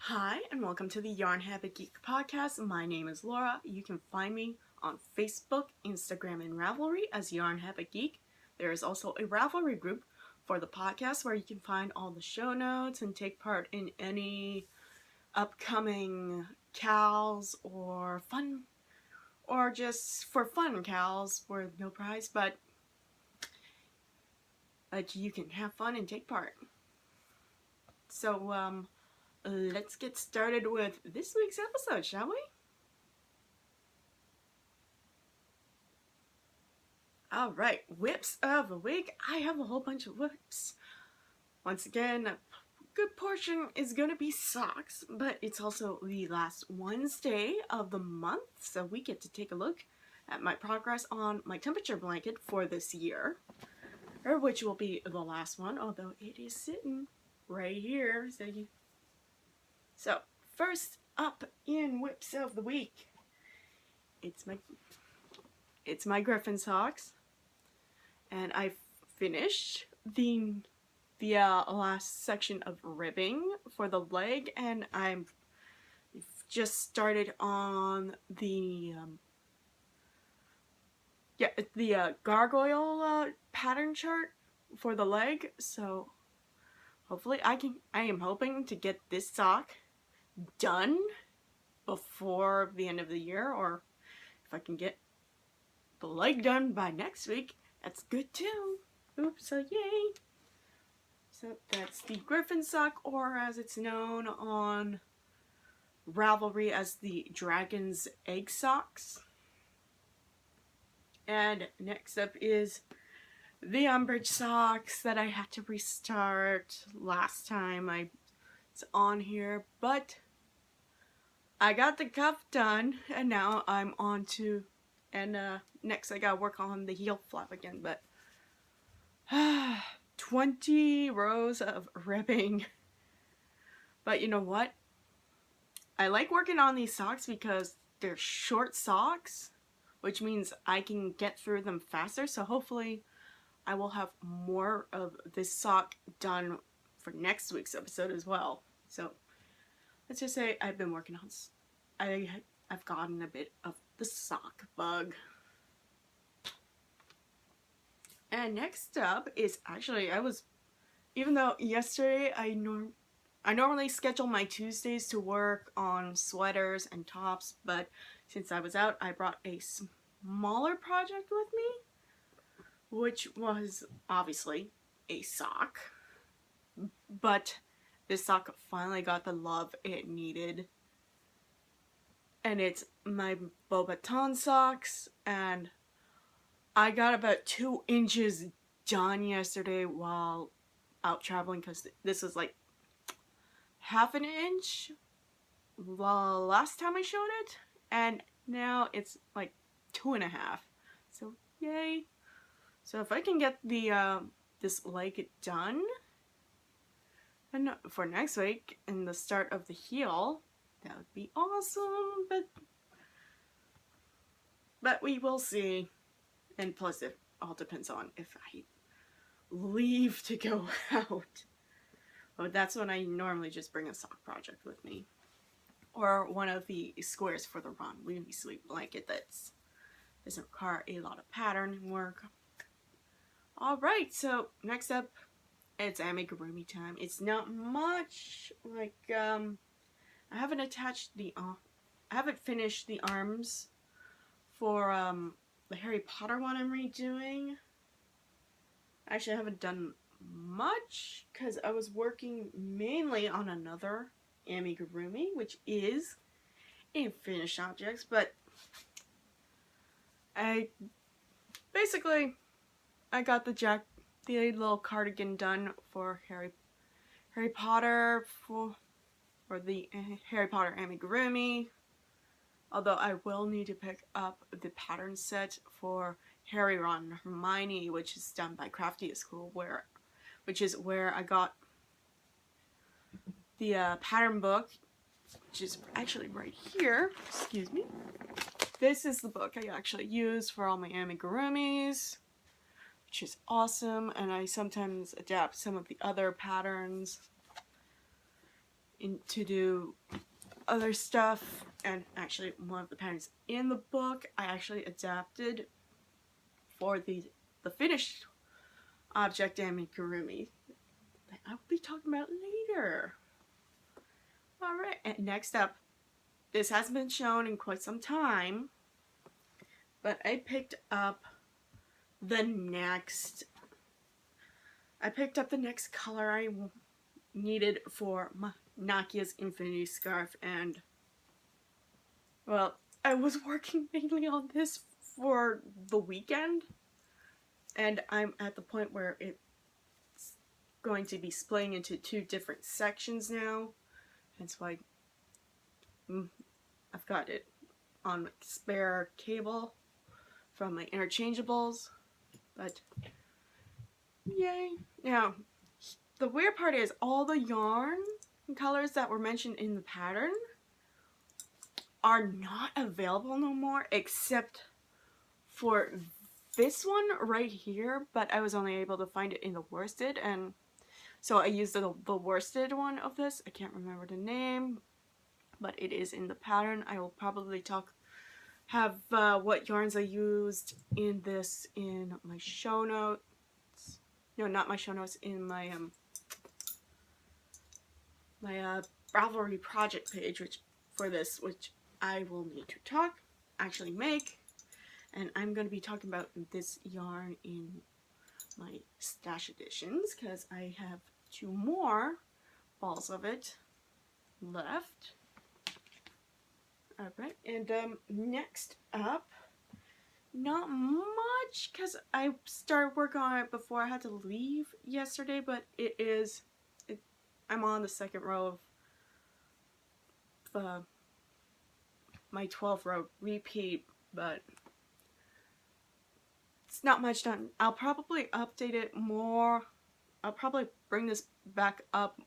Hi, and welcome to the Yarn Habit Geek podcast. My name is Laura. You can find me on Facebook, Instagram, and Ravelry as Yarn Habit Geek. There is also a Ravelry group for the podcast where you can find all the show notes and take part in any upcoming cows or fun, or just for fun cows with no prize, but you can have fun and take part. So, let's get started with this week's episode, shall we? Alright, whips of the week. I have a whole bunch of whips. Once again, a good portion is going to be socks, but it's also the last Wednesday of the month, so we get to take a look at my progress on my temperature blanket for this year, or which will be the last one, although it is sitting right here. So first up in whips of the week, it's my Griffin socks, and I finished the last section of ribbing for the leg, and I'm just started on the gargoyle pattern chart for the leg. So hopefully I am hoping to get this sock done before the end of the year, or if I can get the leg done by next week, that's good too. Oops, so yay. So that's the Griffin sock, or as it's known on Ravelry as the Dragon's Egg socks. And next up is the Umbrage socks that I had to restart last time it's on here, but I got the cuff done, and now I'm on to, and next I gotta work on the heel flap again, but 20 rows of ribbing. But you know what? I like working on these socks because they're short socks, which means I can get through them faster, so hopefully I will have more of this sock done for next week's episode as well. So let's just say I've been working on, I've gotten a bit of the sock bug. And next up is actually, even though yesterday I normally schedule my Tuesdays to work on sweaters and tops, but since I was out, I brought a smaller project with me, which was obviously a sock. But this sock finally got the love it needed. And it's my Beaubaton socks, and I got about 2 inches done yesterday while out traveling, because this was like half an inch the last time I showed it, and now it's like 2.5. So yay. So if I can get the this leg done and for next week and the start of the heel, that would be awesome, but we will see. And plus, it all depends on if I leave to go out. But that's when I normally just bring a sock project with me, or one of the squares for the Ron Weenie sleep blanket that doesn't require a lot of pattern work. Alright, so next up, it's amigurumi time. It's not much, like, I haven't finished the arms for, the Harry Potter one I'm redoing. Actually, I haven't done much, because I was working mainly on another amigurumi, which is in finished objects, but I got the little cardigan done for Harry Potter or the Harry Potter amigurumi. Although I will need to pick up the pattern set for Harry, Ron, and Hermione, which is done by Crafty at School, which is where I got the pattern book, which is actually right here. Excuse me. This is the book I actually use for all my amigurumis, which is awesome, and I sometimes adapt some of the other patterns to do other stuff, and actually one of the patterns in the book I actually adapted for the finished object amigurumi that I will be talking about later. Alright, and next up, this hasn't been shown in quite some time, but I picked up the next color I needed for Nakia's Infinity Scarf, and well, I was working mainly on this for the weekend, and I'm at the point where it's going to be splitting into 2 different sections now. That's why I've got it on my spare cable from my interchangeables, but yay. Now, the weird part is all the yarn colors that were mentioned in the pattern are not available no more, except for this one right here, but I was only able to find it in the worsted, and so I used the worsted one of this. I can't remember the name, but it is in the pattern. I will probably have what yarns I used in this in my show notes. No, not my show notes, in my my Ravelry project page, which I will need to actually make, and I'm going to be talking about this yarn in my stash editions because I have 2 more balls of it left. Alright, and next up, not much because I started work on it before I had to leave yesterday, but I'm on the 2nd row of my 12th row repeat, but it's not much done. I'll probably update it more. I'll probably bring this back up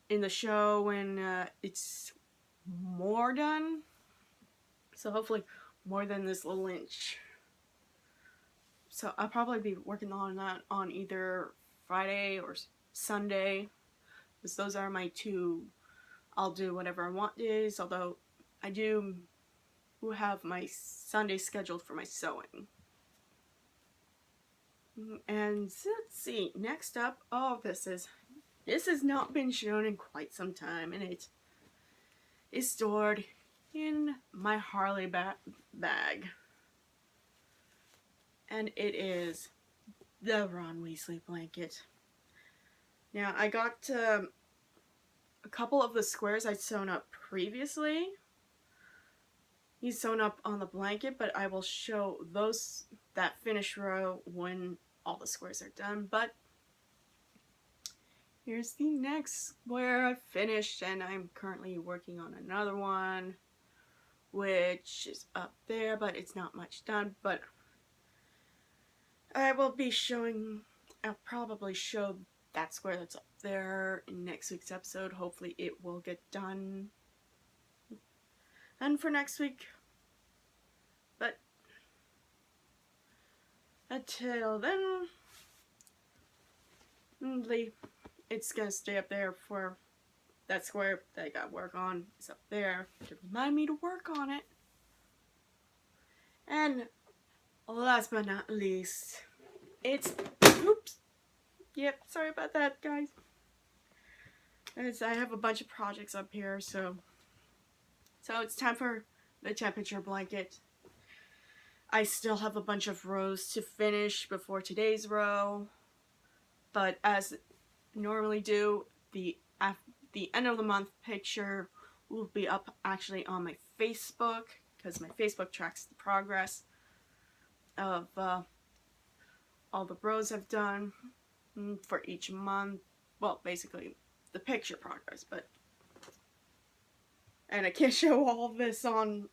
in the show when it's more done. So hopefully more than this little inch. So I'll probably be working on that on either Friday or Sunday, because those are my 2 I'll do whatever I want days, although I do have my Sunday scheduled for my sewing. And let's see, next up, this has not been shown in quite some time, and it is stored in my Harley bag. And it is the Ron Weasley blanket. Now, I got a couple of the squares I'd sewn up previously. He's sewn up on the blanket, but I will show that finished row when all the squares are done. But here's the next square I finished, and I'm currently working on another one, which is up there, but it's not much done. But I'll probably show that square that's up there in next week's episode. Hopefully it will get done. And for next week. But until then, it's gonna stay up there for that square that I got work on. It's up there to remind me to work on it. And last but not least, oops. Yep, sorry about that, guys. I have a bunch of projects up here, so it's time for the temperature blanket. I still have a bunch of rows to finish before today's row, but as normally do, the end of the month picture will be up actually on my Facebook, because my Facebook tracks the progress of all the rows I've done for each month. Well, basically the picture progress, and I can't show all of this on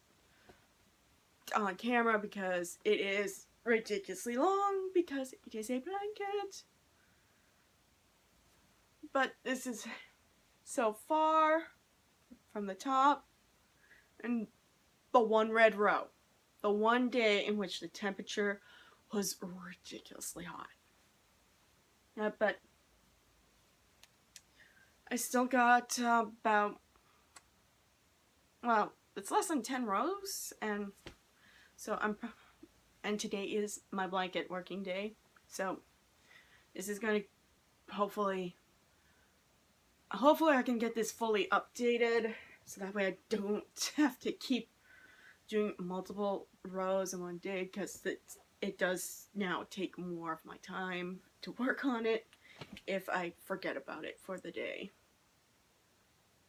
camera because it is ridiculously long because it is a blanket. But this is so far from the top, and the one red row, the one day in which the temperature was ridiculously hot. But I still got about, well, it's less than 10 rows, and so and today is my blanket working day, so this is gonna hopefully I can get this fully updated, so that way I don't have to keep doing multiple rows in one day, because it does now take more of my time to work on it if I forget about it for the day,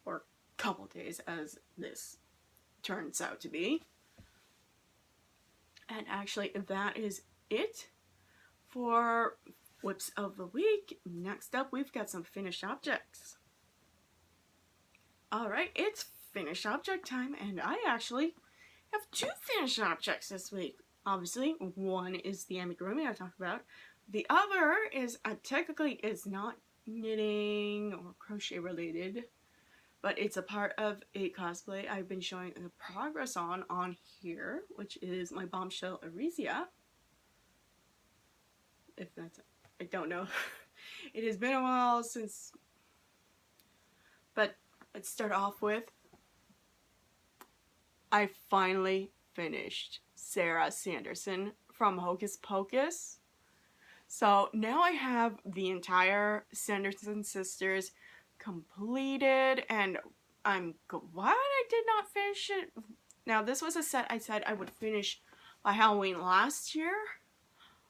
or couple days as this turns out to be. And actually that is it for whips of the week. Next up, we've got some finished objects. Alright, it's finished object time, and I actually have 2 finished objects this week. Obviously, one is the amigurumi I talked about. The other is, technically is not knitting or crochet related, but it's a part of a cosplay I've been showing the progress on here, which is my bombshell Arisia. If that's, I don't know. It has been a while since, but let's start off with, I finally finished Sarah Sanderson from Hocus Pocus. So now I have the entire Sanderson sisters completed, and I'm glad I did not finish it. Now, this was a set I said I would finish by Halloween last year.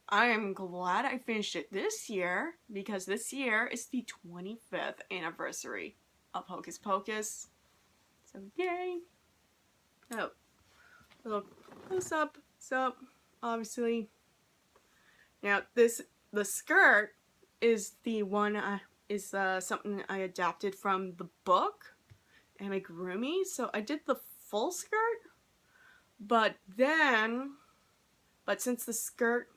I am glad I finished it this year, because this year is the 25th anniversary of Hocus Pocus. So yay! Oh, little close up. So obviously, now the skirt is the one is something I adapted from the book Amigurumi. So I did the full skirt, but since the skirt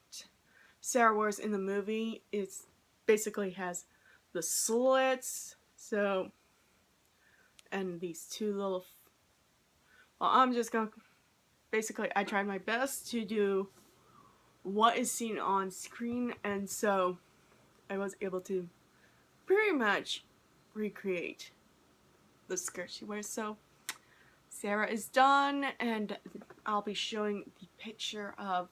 Sarah wears in the movie, it's basically has the slits, so, and these 2 little, well, I'm just gonna, basically I tried my best to do what is seen on screen, and so I was able to pretty much recreate the skirt she wears. So Sarah is done, and I'll be showing the picture of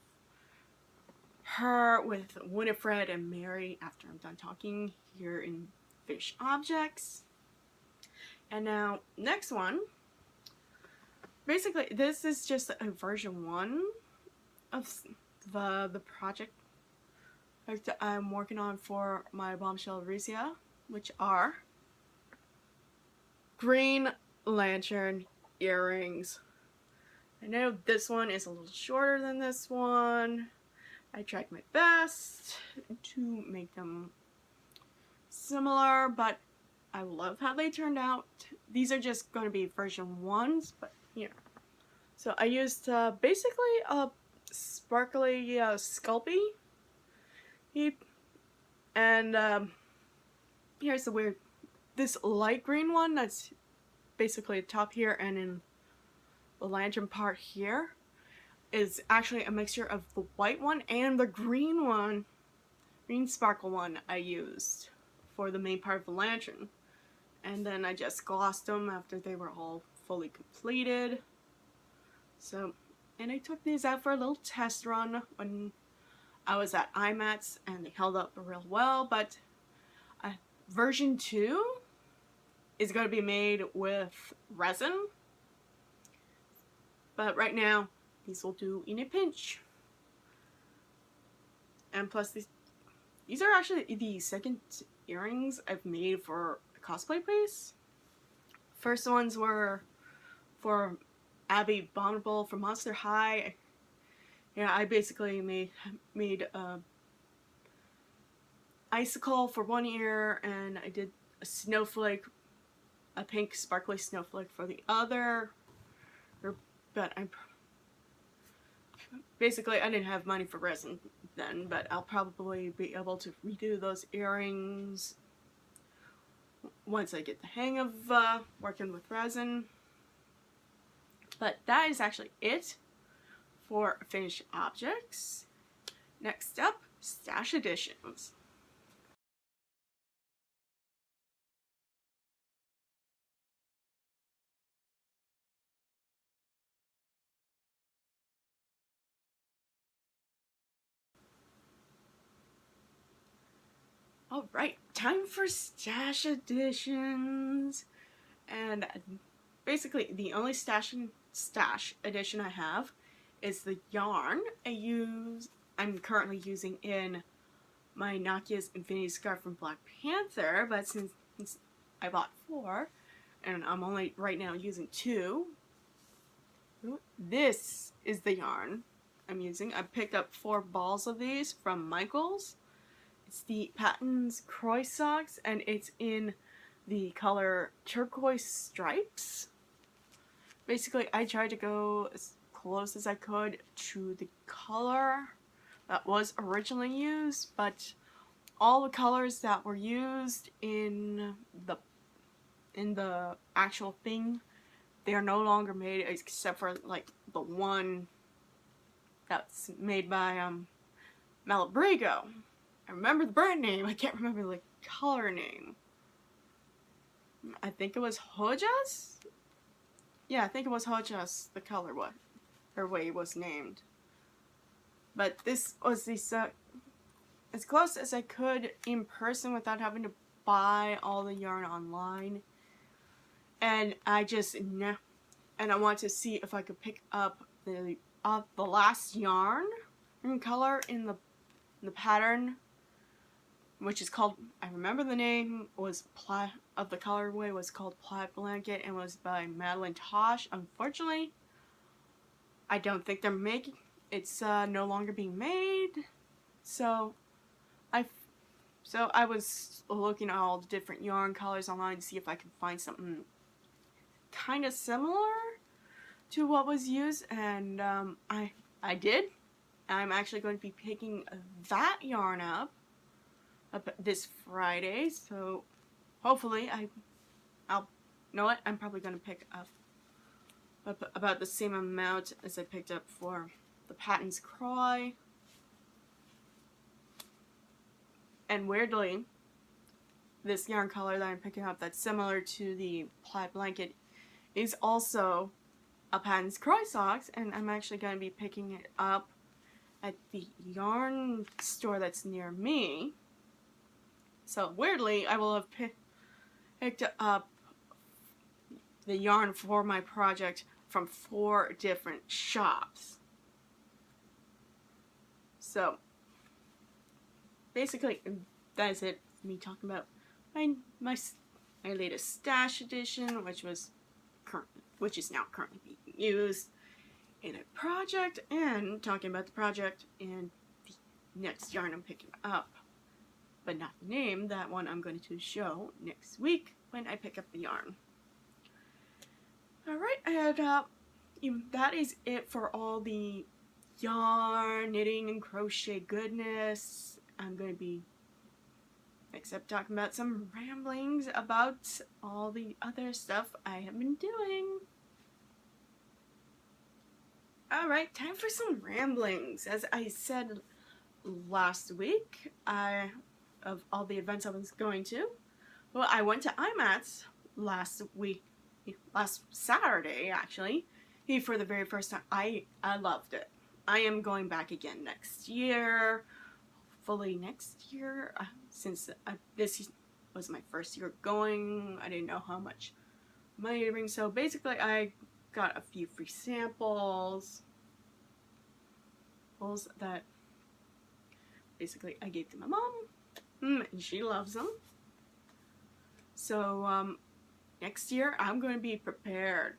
her with Winifred and Mary after I'm done talking here in Finished Objects. And now, next one. Basically, this is just a version 1 of the project that I'm working on for my Bombshell Arisia, which are Green Lantern earrings. I know this one is a little shorter than this one. I tried my best to make them similar, but I love how they turned out. These are just going to be version 1s, but here. So I used basically a sparkly Sculpey, and here's the weird, this light green one that's basically top here and in the lantern part here is actually a mixture of the white one and the green one, green sparkle one I used for the main part of the lantern. And then I just glossed them after they were all fully completed. So, and I took these out for a little test run when I was at IMATS, and they held up real well, but version 2 is going to be made with resin. But right now, these will do in a pinch. And plus, these are actually the second earrings I've made for a cosplay place. First ones were for Abby Bombable from Monster High. Yeah, I basically made a icicle for one ear, and I did a snowflake, a pink sparkly snowflake for the other. But basically, I didn't have money for resin then, but I'll probably be able to redo those earrings once I get the hang of working with resin. But that is actually it for finished objects. Next up, stash additions. Alright, time for stash editions. And basically, the only stash edition I have is the yarn I'm currently using in my Nokia's Infinity Scarf from Black Panther, but since I bought 4, and I'm only right now using 2, this is the yarn I'm using. I picked up 4 balls of these from Michaels. It's the Patton's Croy Socks, and it's in the color turquoise stripes. Basically, I tried to go as close as I could to the color that was originally used, but all the colors that were used in the actual thing, they are no longer made, except for like the one that's made by Malabrigo. I remember the brand name, I can't remember the color name. I think it was Hojas? Yeah, I think it was Hojas, the color way it was named. But this was the as close as I could in person without having to buy all the yarn online. And I want to see if I could pick up the last yarn in color in the pattern, which is called, I remember the name was of the colorway was called Plaid Blanket and was by Madeline Tosh. Unfortunately, I don't think they're making it's no longer being made. So I was looking at all the different yarn colors online to see if I could find something kind of similar to what was used, and I did. I'm actually going to be picking that yarn up this Friday, so hopefully I'll know what I'm probably going to pick up about the same amount as I picked up for the Patton's Croy. And weirdly, this yarn color that I'm picking up that's similar to the Plaid Blanket is also a Patton's Croy Socks, and I'm actually going to be picking it up at the yarn store that's near me. So weirdly, I will have picked up the yarn for my project from 4 different shops. So basically, that is it for me talking about my latest stash edition, which is now currently being used in a project, and talking about the project and the next yarn I'm picking up, but not the name. That one I'm going to show next week when I pick up the yarn. Alright, and that is it for all the yarn, knitting, and crochet goodness. I'm going to be talking about some ramblings about all the other stuff I have been doing. Alright, time for some ramblings. As I said last week, of all the events I was going to, well, I went to IMATS last Saturday, actually, for the very first time. I loved it. I am going back again next year. Fully next year, since this was my first year going. I didn't know how much money to bring, so basically I got a few free samples that basically I gave to my mom, and she loves them. So next year I'm going to be prepared.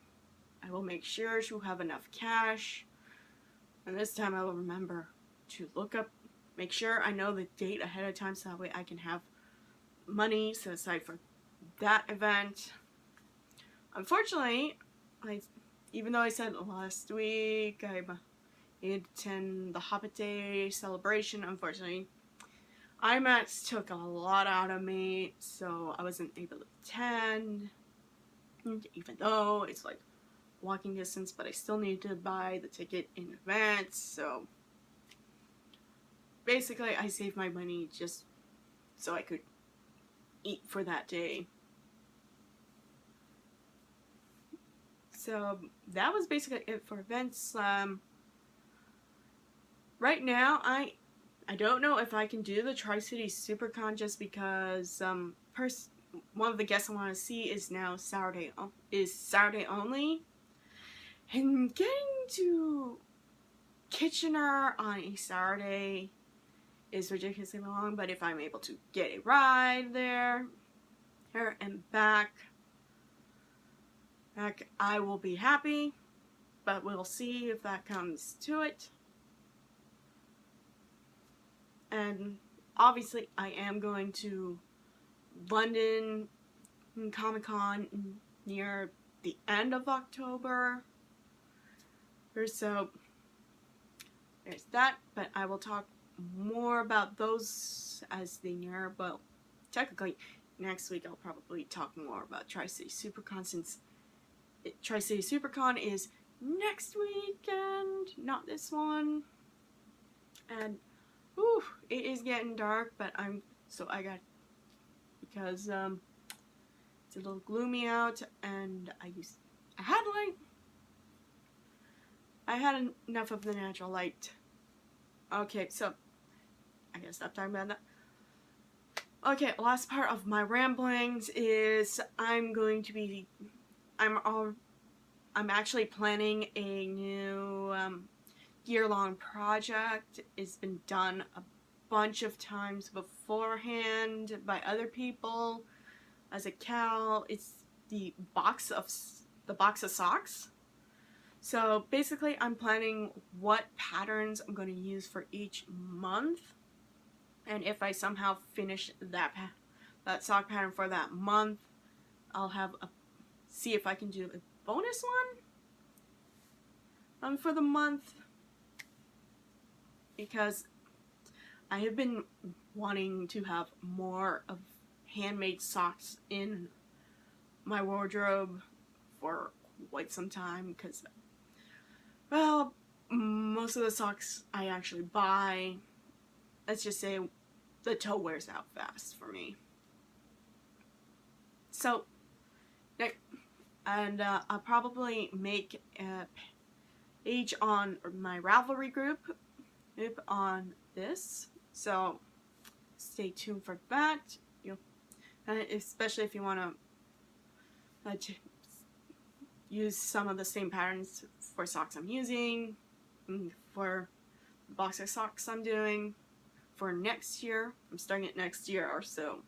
I will make sure she'll have enough cash, and this time I will remember to make sure I know the date ahead of time, so that way I can have money set aside for that event. Unfortunately, even though I said last week I needed to attend the Hobbit Day celebration, unfortunately, IMAX took a lot out of me, so I wasn't able to attend, even though it's like walking distance, but I still needed to buy the ticket in advance, so basically, I saved my money just so I could eat for that day. So that was basically it for events. Right now, I don't know if I can do the Tri-City SuperCon just because one of the guests I want to see is now Saturday only, and getting to Kitchener on a Saturday is ridiculously long. But if I'm able to get a ride there and back, I will be happy. But we'll see if that comes to it. And obviously, I am going to London Comic-Con near the end of October. So, there's that. But I will talk more about those as they near. Well, technically, next week I'll probably talk more about Tri-City SuperCon, since Tri-City SuperCon is next weekend, not this one. And whew, it is getting dark, but because it's a little gloomy out, and I had enough of the natural light. Okay, so I gotta stop talking about that. Okay, last part of my ramblings is I'm actually planning a new year-long project. It's been done a bunch of times beforehand by other people as a Cal. It's the box of socks. So basically, I'm planning what patterns I'm going to use for each month, and if I somehow finish that sock pattern for that month, I'll see if I can do a bonus one for the month, because I have been wanting to have more of handmade socks in my wardrobe for quite some time, because, well, most of the socks I actually buy, let's just say the toe wears out fast for me. So, and I'll probably make a page on my Ravelry group on this, so stay tuned for that. Especially if you want to use some of the same patterns for socks I'm using, for the box of socks I'm doing for next year. I'm starting it next year or so.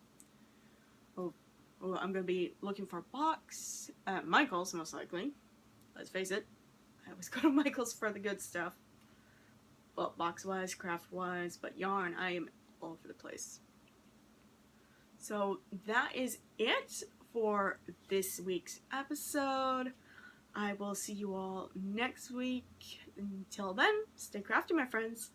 I'm going to be looking for a box at Michael's, most likely. Let's face it, I always go to Michael's for the good stuff. Well, box-wise, craft-wise, but yarn, I am all over the place. So that is it for this week's episode. I will see you all next week. Until then, stay crafty, my friends.